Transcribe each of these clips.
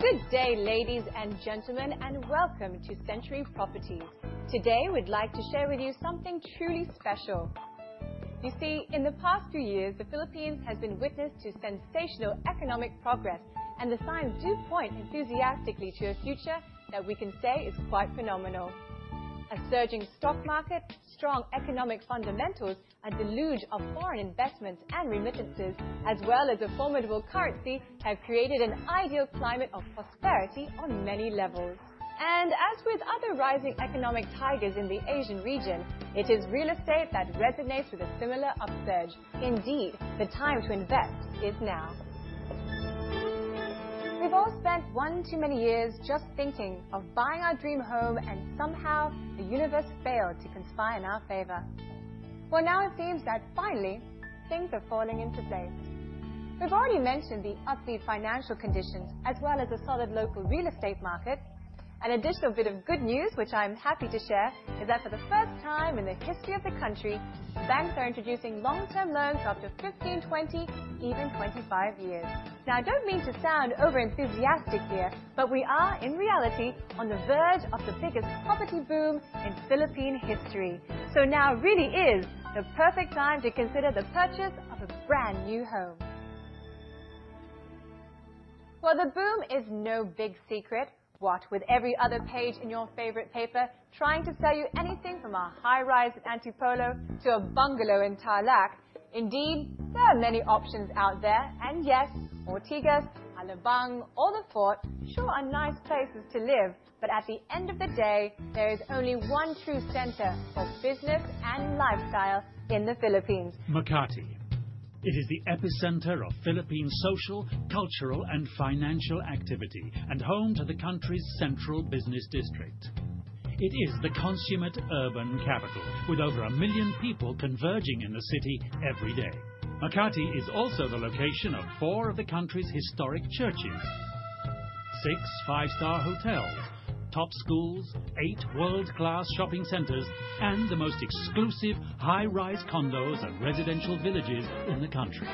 Good day, ladies and gentlemen, and welcome to Century Properties. Today, we'd like to share with you something truly special. You see, in the past few years, the Philippines has been witness to sensational economic progress, and the signs do point enthusiastically to a future that we can say is quite phenomenal. A surging stock market, strong economic fundamentals, a deluge of foreign investments and remittances, as well as a formidable currency, have created an ideal climate of prosperity on many levels. And as with other rising economic tigers in the Asian region, it is real estate that resonates with a similar upsurge. Indeed, the time to invest is now. We've all spent one too many years just thinking of buying our dream home, and somehow the universe failed to conspire in our favor. Well, now it seems that finally things are falling into place. We've already mentioned the upbeat financial conditions as well as a solid local real estate market. An additional bit of good news, which I'm happy to share, is that for the first time in the history of the country, banks are introducing long-term loans for up to 15, 20, even 25 years. Now, I don't mean to sound over-enthusiastic here, but we are, in reality, on the verge of the biggest property boom in Philippine history. So now really is the perfect time to consider the purchase of a brand new home. Well, the boom is no big secret. What with every other page in your favorite paper trying to sell you anything from a high-rise in Antipolo to a bungalow in Tarlac. Indeed, there are many options out there, and yes, Ortigas, Alabang, or the Fort sure are nice places to live, but at the end of the day, there is only one true center for business and lifestyle in the Philippines. Makati. It is the epicenter of Philippine social, cultural and financial activity and home to the country's central business district. It is the consummate urban capital, with over 1 million people converging in the city every day. Makati is also the location of 4 of the country's historic churches, 6 5-star hotels, top schools, 8 world-class shopping centers, and the most exclusive high-rise condos and residential villages in the country.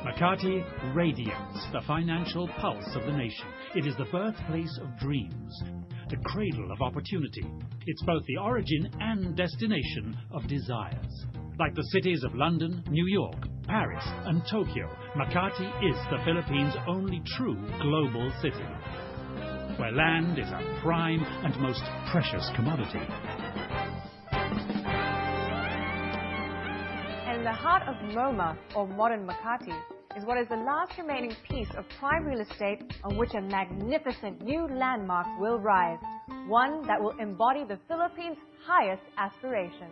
Makati radiates the financial pulse of the nation. It is the birthplace of dreams, the cradle of opportunity. It's both the origin and destination of desires. Like the cities of London, New York, Paris, and Tokyo, Makati is the Philippines' only true global city, where land is a prime and most precious commodity. And in the heart of MoMA, or modern Makati, is what is the last remaining piece of prime real estate on which a magnificent new landmark will rise, one that will embody the Philippines' highest aspirations.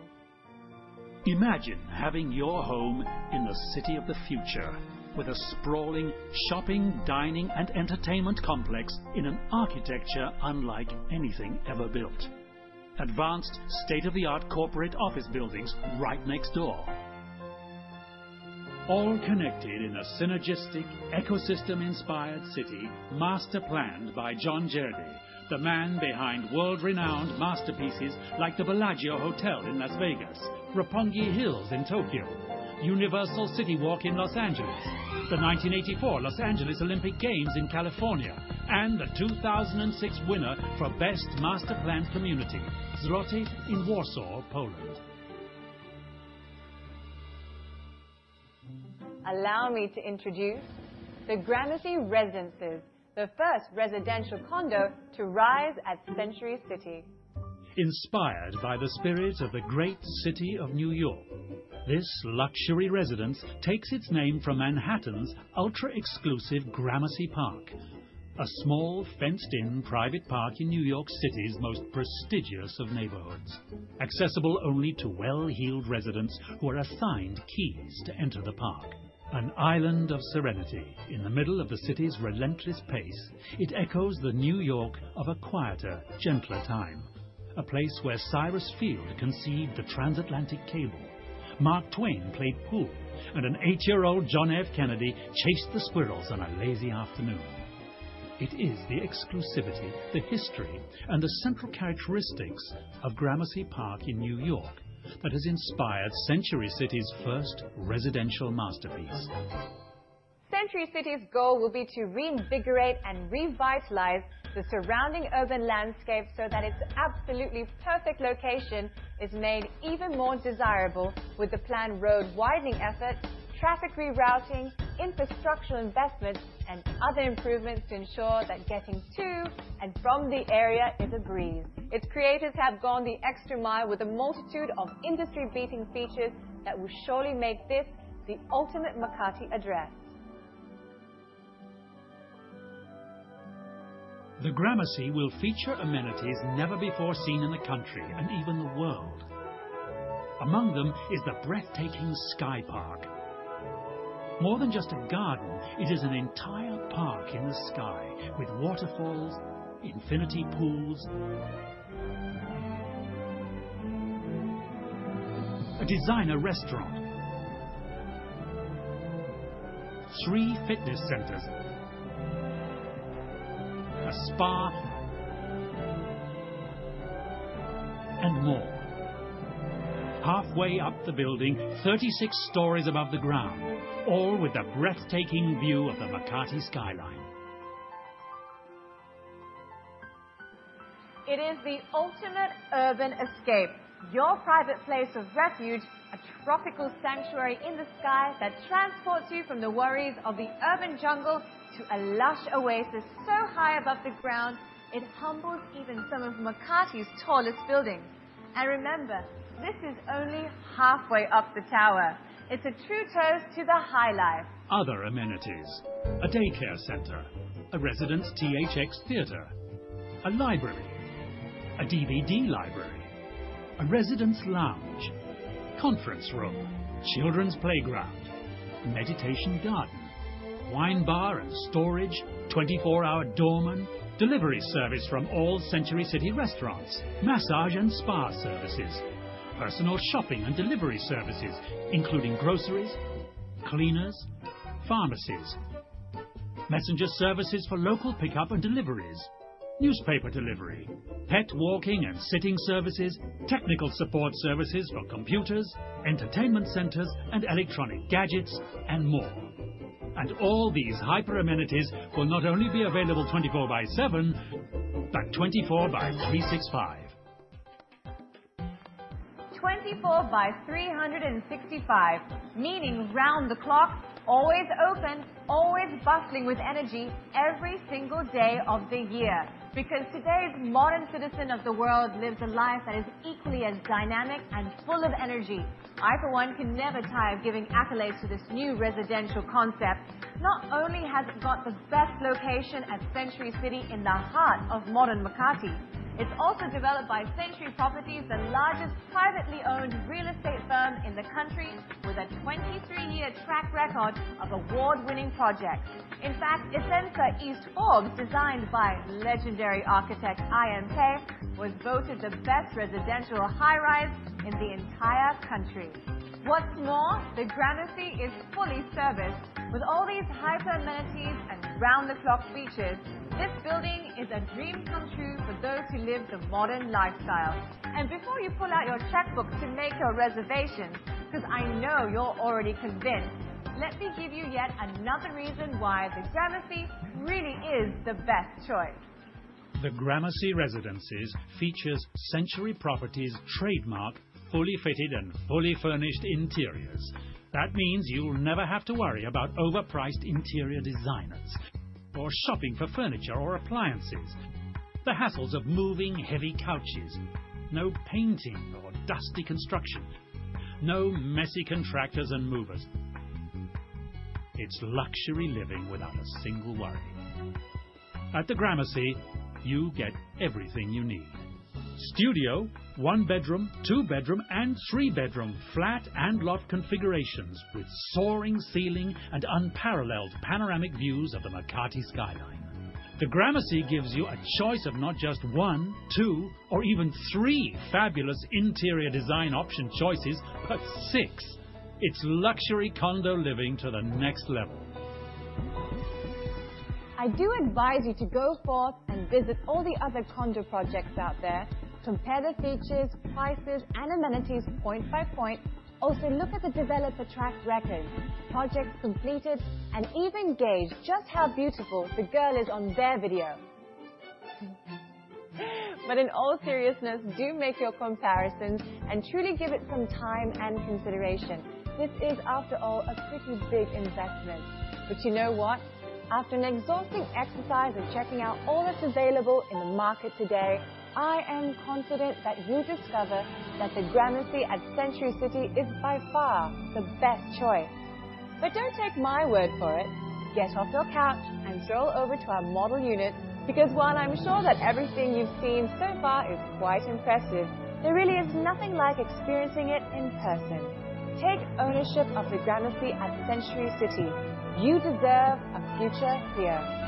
Imagine having your home in the city of the future, with a sprawling shopping, dining and entertainment complex in an architecture unlike anything ever built. Advanced, state-of-the-art corporate office buildings right next door. All connected in a synergistic, ecosystem-inspired city, master-planned by John Jerdy, the man behind world-renowned masterpieces like the Bellagio Hotel in Las Vegas, Roppongi Hills in Tokyo, Universal City Walk in Los Angeles, the 1984 Los Angeles Olympic Games in California, and the 2006 winner for Best Master Planned Community, Zloty in Warsaw, Poland. Allow me to introduce the Gramercy Residences, the first residential condo to rise at Century City. Inspired by the spirit of the great city of New York, this luxury residence takes its name from Manhattan's ultra-exclusive Gramercy Park, a small, fenced-in private park in New York City's most prestigious of neighborhoods, accessible only to well-heeled residents who are assigned keys to enter the park. An island of serenity in the middle of the city's relentless pace, it echoes the New York of a quieter, gentler time. A place where Cyrus Field conceived the transatlantic cable, Mark Twain played pool, and an 8-year-old John F. Kennedy chased the squirrels on a lazy afternoon. It is the exclusivity, the history, and the central characteristics of Gramercy Park in New York that has inspired Century City's first residential masterpiece. Century City's goal will be to reinvigorate and revitalize the surrounding urban landscape so that its absolutely perfect location is made even more desirable with the planned road widening efforts, traffic rerouting, infrastructural investments, and other improvements to ensure that getting to and from the area is a breeze. Its creators have gone the extra mile with a multitude of industry-beating features that will surely make this the ultimate Makati address. The Gramercy will feature amenities never before seen in the country and even the world. Among them is the breathtaking SKYPARK. More than just a garden, it is an entire park in the sky with waterfalls, infinity pools, a designer restaurant, 3 fitness centers, a spa, and more. Halfway up the building, 36 stories above the ground, all with a breathtaking view of the Makati skyline. It is the ultimate urban escape, your private place of refuge, a tropical sanctuary in the sky that transports you from the worries of the urban jungle to a lush oasis so high above the ground, it humbles even some of Makati's tallest buildings. And remember, this is only halfway up the tower. It's a true toast to the high life. Other amenities: a daycare center, a residence THX theatre, a library, a DVD library, a residence lounge, conference room, children's playground, meditation garden, wine bar and storage, 24-hour doorman, delivery service from all Century City restaurants, massage and spa services, personal shopping and delivery services, including groceries, cleaners, pharmacies, messenger services for local pickup and deliveries, newspaper delivery, pet walking and sitting services, technical support services for computers, entertainment centers and electronic gadgets, and more. And all these hyper-amenities will not only be available 24/7, but 24/365. 24/365, meaning round the clock, always open, always bustling with energy every single day of the year. Because today's modern citizen of the world lives a life that is equally as dynamic and full of energy. I, for one, can never tire of giving accolades to this new residential concept. Not only has it got the best location at Century City in the heart of modern Makati, it's also developed by Century Properties, the largest privately owned real estate firm in the country, with a 23-year track record of award-winning projects. In fact, Essensa East Forbes, designed by legendary architect IMK, was voted the best residential high-rise in the entire country. What's more, the Gramercy is fully serviced. With all these hyper-amenities and round-the-clock features, this building is a dream come true for those who live the modern lifestyle. And before you pull out your checkbook to make your reservations, because I know you're already convinced, let me give you yet another reason why the Gramercy really is the best choice. The Gramercy Residences features Century Properties' trademark fully fitted and fully furnished interiors. That means you'll never have to worry about overpriced interior designers, or shopping for furniture or appliances, the hassles of moving heavy couches, no painting or dusty construction, no messy contractors and movers. It's luxury living without a single worry. At the Gramercy, you get everything you need. Studio, 1-bedroom, 2-bedroom and 3-bedroom flat and loft configurations with soaring ceiling and unparalleled panoramic views of the Makati skyline. The Gramercy gives you a choice of not just 1, 2 or even 3 fabulous interior design option choices, but 6. It's luxury condo living to the next level. I do advise you to go forth and visit all the other condo projects out there, compare the features, prices and amenities point by point, Also, look at the developer track record, projects completed, and even gauge just how beautiful the girl is on their video. But in all seriousness, do make your comparisons and truly give it some time and consideration. This is, after all, a pretty big investment. But you know what? After an exhausting exercise of checking out all that's available in the market today, I am confident that you'll discover that the Gramercy at Century City is by far the best choice. But don't take my word for it. Get off your couch and stroll over to our model unit, because while I'm sure that everything you've seen so far is quite impressive, there really is nothing like experiencing it in person. Take ownership of the Gramercy at Century City. You deserve a future here.